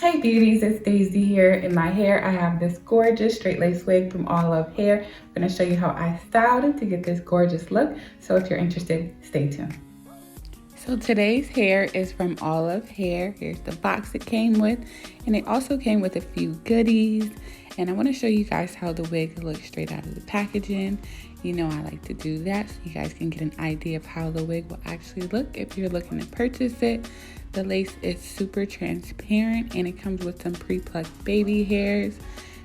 Hey beauties, it's Daisy here. In my hair, I have this gorgeous straight lace wig from Allove Hair. I'm going to show you how I styled it to get this gorgeous look. So if you're interested, stay tuned. So today's hair is from Allove Hair. Here's the box it came with, and it also came with a few goodies. And I want to show you guys how the wig looks straight out of the packaging. You know I like to do that so you guys can get an idea of how the wig will actually look if you're looking to purchase it. The lace is super transparent and it comes with some pre-plucked baby hairs,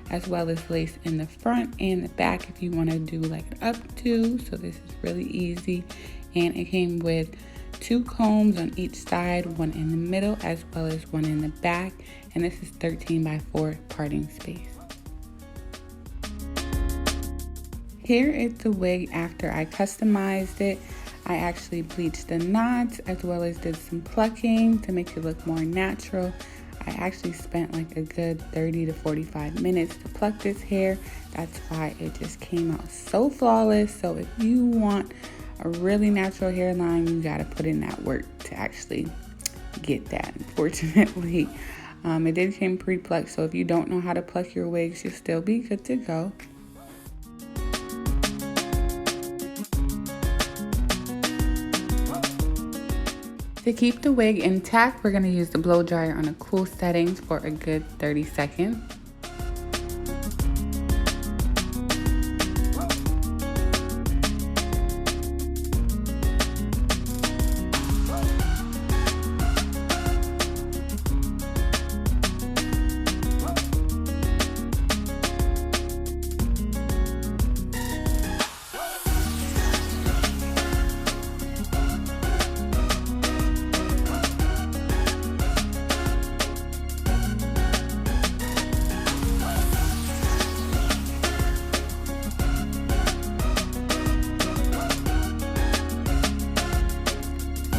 as well as lace in the front and the back if you want to do like an updo. So this is really easy. And it came with 2 combs on each side, one in the middle as well as one in the back. And this is 13 by 4 parting space. Here is the wig after I customized it. I actually bleached the knots as well as did some plucking to make it look more natural. I actually spent like a good 30 to 45 minutes to pluck this hair. That's why it just came out so flawless. So if you want a really natural hairline, you gotta put in that work to actually get that. Unfortunately, it did come pre-plucked, so if you don't know how to pluck your wigs, you'll still be good to go. To keep the wig intact, we're going to use the blow dryer on a cool settings for a good 30 seconds.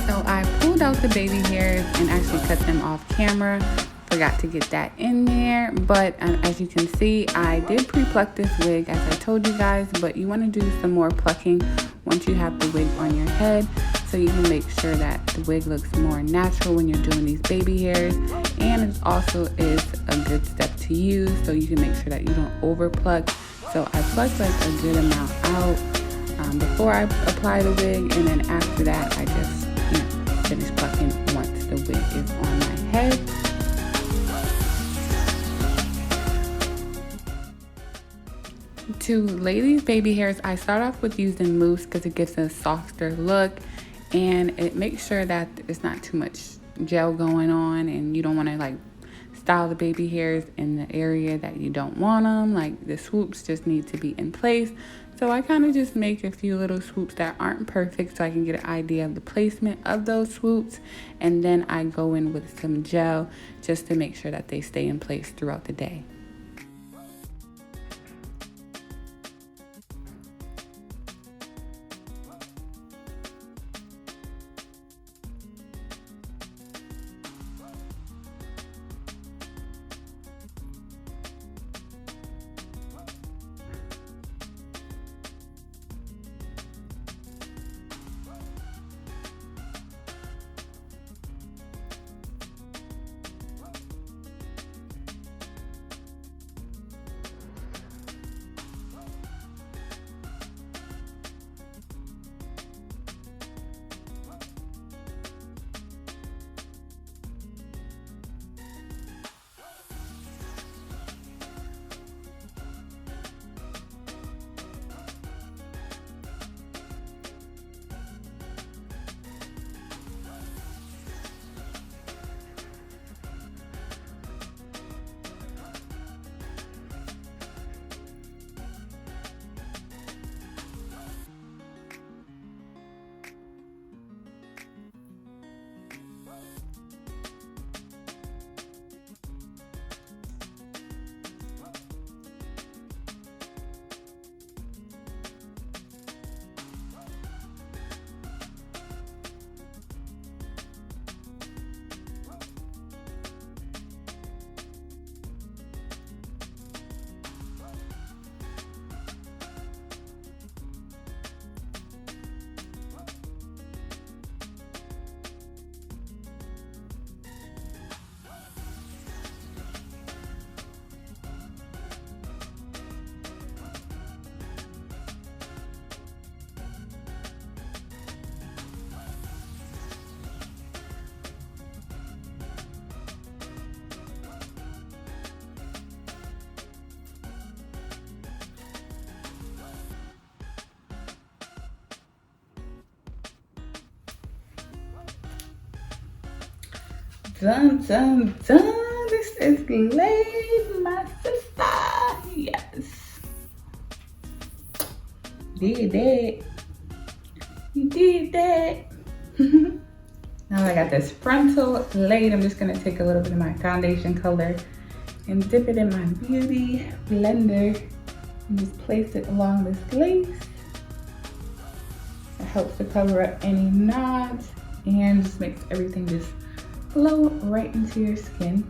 So I pulled out the baby hairs and actually cut them off camera. Forgot to get that in there, but as you can see, I did pre-pluck this wig as I told you guys, but you want to do some more plucking once you have the wig on your head so you can make sure that the wig looks more natural when you're doing these baby hairs. And it also is a good step to use so you can make sure that you don't over pluck. So I plucked like a good amount out before I apply the wig, and then after that I just finish plucking once the wig is on my head. To lay these baby hairs, I start off with using mousse because it gives a softer look and it makes sure that it's not too much gel going on, and you don't want to like style the baby hairs in the area that you don't want them. Like the swoops just need to be in place. So I kind of just make a few little swoops that aren't perfect so I can get an idea of the placement of those swoops. And then I go in with some gel just to make sure that they stay in place throughout the day. Dun, dun, dun. This is laid, my sister. Yes. Did that. You did that. Now I got this frontal laid. I'm just gonna take a little bit of my foundation color and dip it in my beauty blender and just place it along this lace. It helps to cover up any knots and just makes everything just flow right into your skin.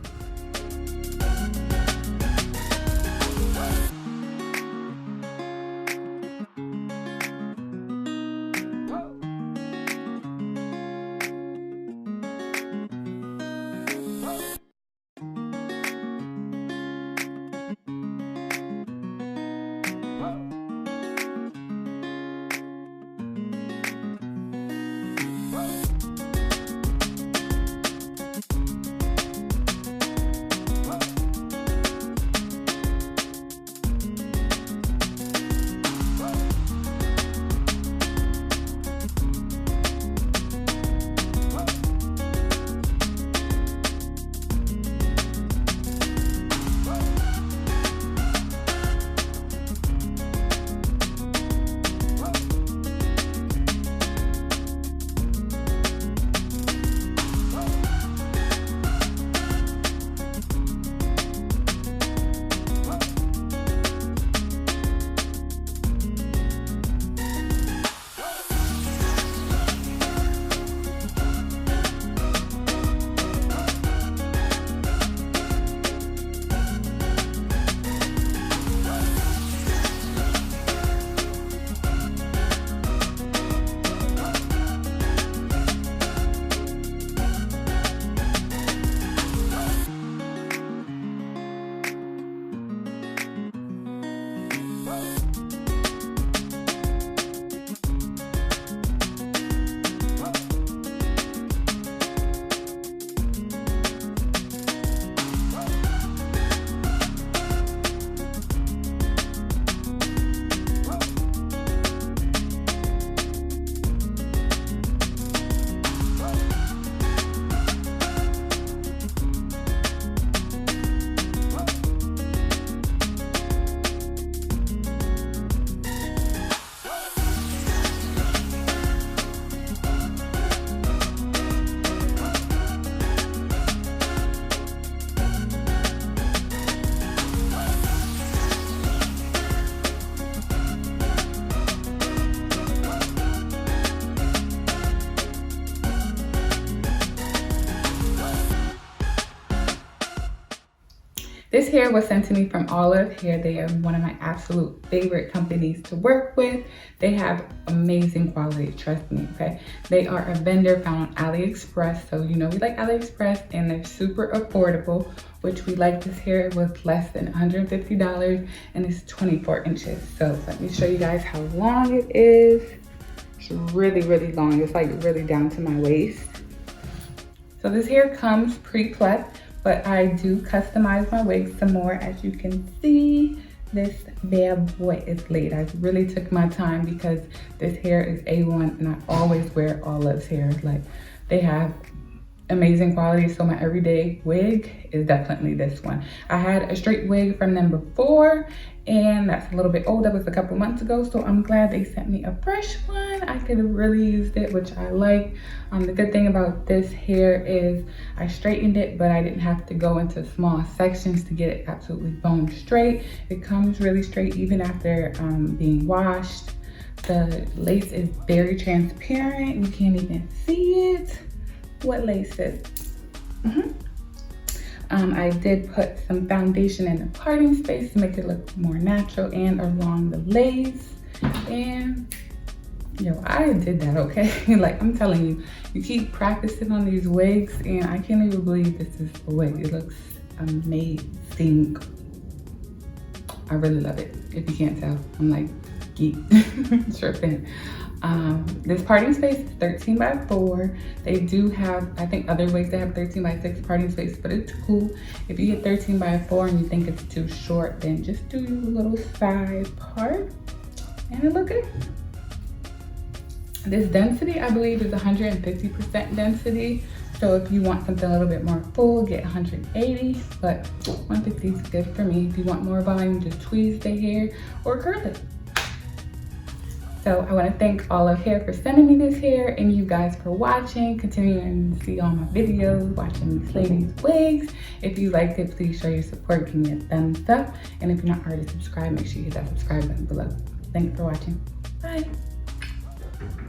This hair was sent to me from Allove Hair. They are one of my absolute favorite companies to work with. They have amazing quality, trust me, okay? They are a vendor found on Aliexpress. So you know we like Aliexpress and they're super affordable, which we like. This hair was less than $150 and it's 24 inches. So let me show you guys how long it is. It's really, really long. It's like really down to my waist. So this hair comes pre-plucked, but I do customize my wigs some more. As you can see, this bad boy is laid. I really took my time because this hair is A1 and I always wear Allove's hair. Like, they have amazing quality, so my everyday wig is definitely this one. I had a straight wig from them before and that's a little bit old. That was a couple months ago, so I'm glad they sent me a fresh one. I could have really used it, which I like. The good thing about this hair is I straightened it, but I didn't have to go into small sections to get it absolutely bone straight. It comes really straight even after being washed. The lace is very transparent. You can't even see it. What lace is? I did put some foundation in the parting space to make it look more natural and along the lace. And yo, I did that, okay? Like, I'm telling you, you keep practicing on these wigs and I can't even believe this is a wig. It looks amazing. I really love it. If you can't tell, I'm like geek, tripping. This parting space is 13 by 4. They do have, I think other wigs that have 13 by 6 parting space, but it's cool. If you get 13 by 4 and you think it's too short, then just do your little side part and it look good. This density, I believe, is 150% density. So if you want something a little bit more full, get 180, but 150 is good for me. If you want more volume, just tweeze the hair or curl it. So I want to thank Allove Hair for sending me this hair, and you guys for watching, continuing to see all my videos, watching these ladies' wigs. If you liked it, please show your support, give me a thumbs up. And if you're not already subscribed, make sure you hit that subscribe button below. Thanks for watching. Bye.